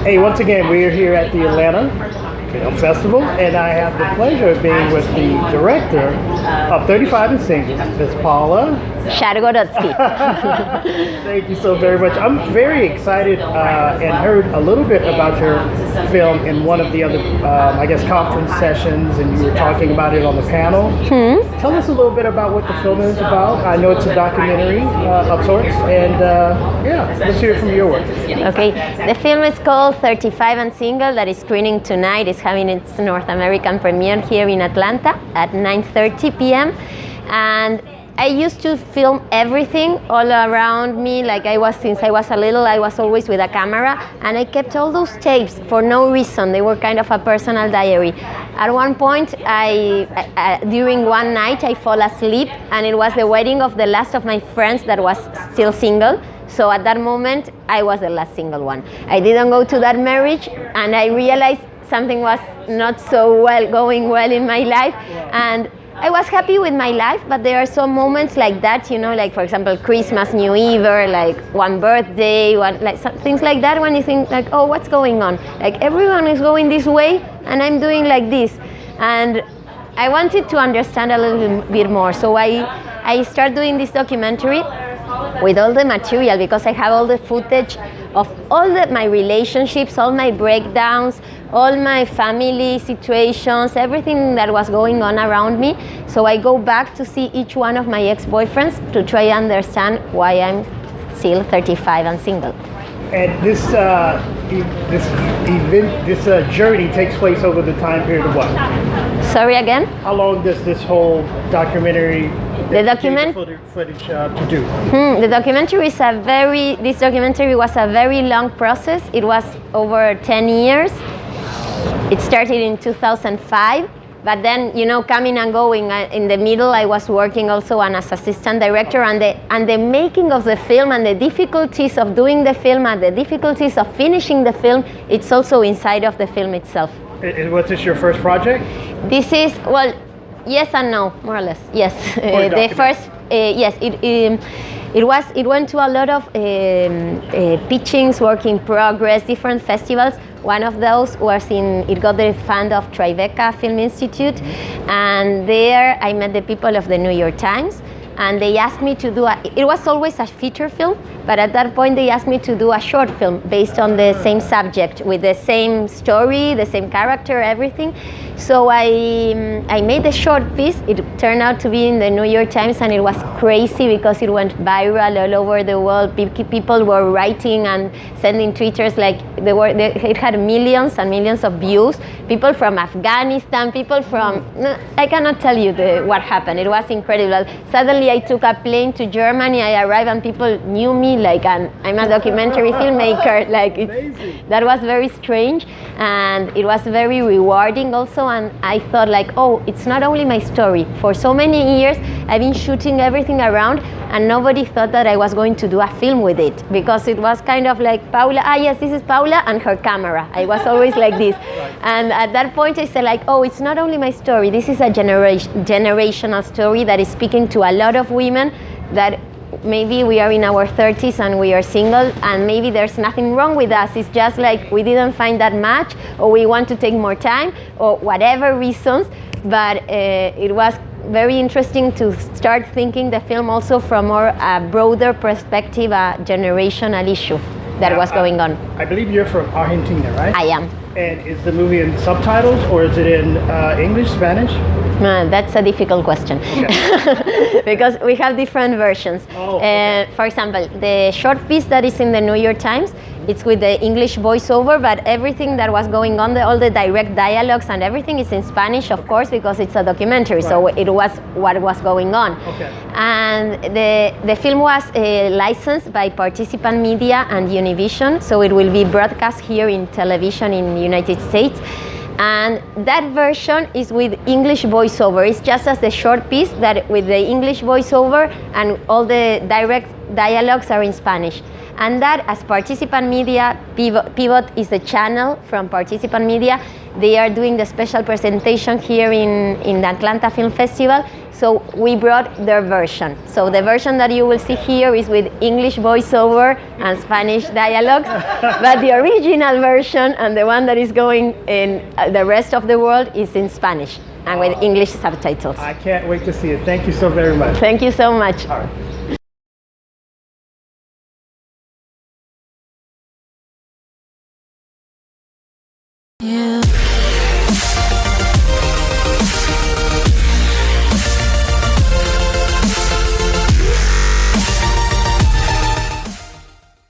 Hey, once again, we are here at the Atlanta Film Festival, and I have the pleasure of being with the director of 35 and Single, Ms. Paula Schargorodsky. Thank you so very much. I'm very excited and heard a little bit about your film in one of the other, conference sessions, and you were talking about it on the panel. Tell us a little bit about what the film is about. I know it's a documentary of sorts, and let's hear it from your words. Okay, the film is called 35 and Single, that is screening tonight. It's having its North American premiere here in Atlanta at 9:30 p.m. And I used to film everything all around me, since I was a little, I was always with a camera, and I kept all those tapes for no reason. They were kind of a personal diary. At one point, during one night, I fall asleep, and it was the wedding of the last of my friends that was still single. So at that moment, I was the last single one. I didn't go to that marriage, and I realized something was not so going well in my life, and I was happy with my life, but there are some moments like that, like for example, Christmas, New Year, or like one birthday, things like that, when you think like, oh, what's going on? Like everyone is going this way and I'm doing like this. And I wanted to understand a little bit more. So I started doing this documentary with all the material, because I have all the footage of all my relationships, all my breakdowns, all my family situations, everything that was going on around me. So I go back to see each one of my ex-boyfriends to try and understand why I'm still 35 and single. And this journey takes place over the time period of what? Sorry again? How long does this whole documentary footage to do? This documentary was a very long process. It was over 10 years. It started in 2005, but then, coming and going. In the middle, I was working also as assistant director, and the making of the film, and the difficulties of doing the film, and the difficulties of finishing the film, it's also inside of the film itself. Was this your first project? This is, yes and no, more or less. Yes, the first. Yes, it went to a lot of pitchings, work in progress, different festivals. One of those was it got the fund of Tribeca Film Institute, and there I met the people of the New York Times, and they asked me to do it was always a feature film, but at that point they asked me to do a short film based on the same subject, with the same story, the same character, everything. So I made the short piece. It turned out to be in the New York Times, and it was crazy because it went viral all over the world. People were writing and sending Twitters, like it had millions and millions of views. People from Afghanistan, people from, I cannot tell you what happened. It was incredible. Suddenly I took a plane to Germany. I arrived and people knew me, I'm a documentary filmmaker. That was very strange, and it was very rewarding also. And I thought it's not only my story. For so many years, I've been shooting everything around, and nobody thought that I was going to do a film with it, because it was kind of like Paula, yes, this is Paula and her camera. I was always like this. And at that point I said it's not only my story, this is a generational story that is speaking to a lot of women that maybe we are in our 30s and we are single, and maybe there's nothing wrong with us. It's just we didn't find that match, or we want to take more time, or whatever reasons. But it was very interesting to start thinking the film also from a broader perspective, a generational issue that was going on. I believe you're from Argentina, right? I am. And is the movie in subtitles, or is it in English, Spanish? That's a difficult question. Okay. Because we have different versions. Okay. For example, the short piece that is in the New York Times, it's with the English voiceover, but everything that was going on, all the direct dialogues and everything is in Spanish, of course, because it's a documentary, right. So it was what was going on. Okay. And the film was licensed by Participant Media and Univision, so it will be broadcast here in television in the United States. And that version is with English voiceover. It's just as the short piece, that with the English voiceover and all the direct dialogues are in Spanish. And that, as Participant Media, Pivot is a channel from Participant Media. They are doing the special presentation here in the Atlanta Film Festival. So we brought their version. So the version that you will see here is with English voiceover and Spanish dialogues, but the original version and the one that is going in the rest of the world is in Spanish and with English subtitles. I can't wait to see it. Thank you so very much. Thank you so much. All right.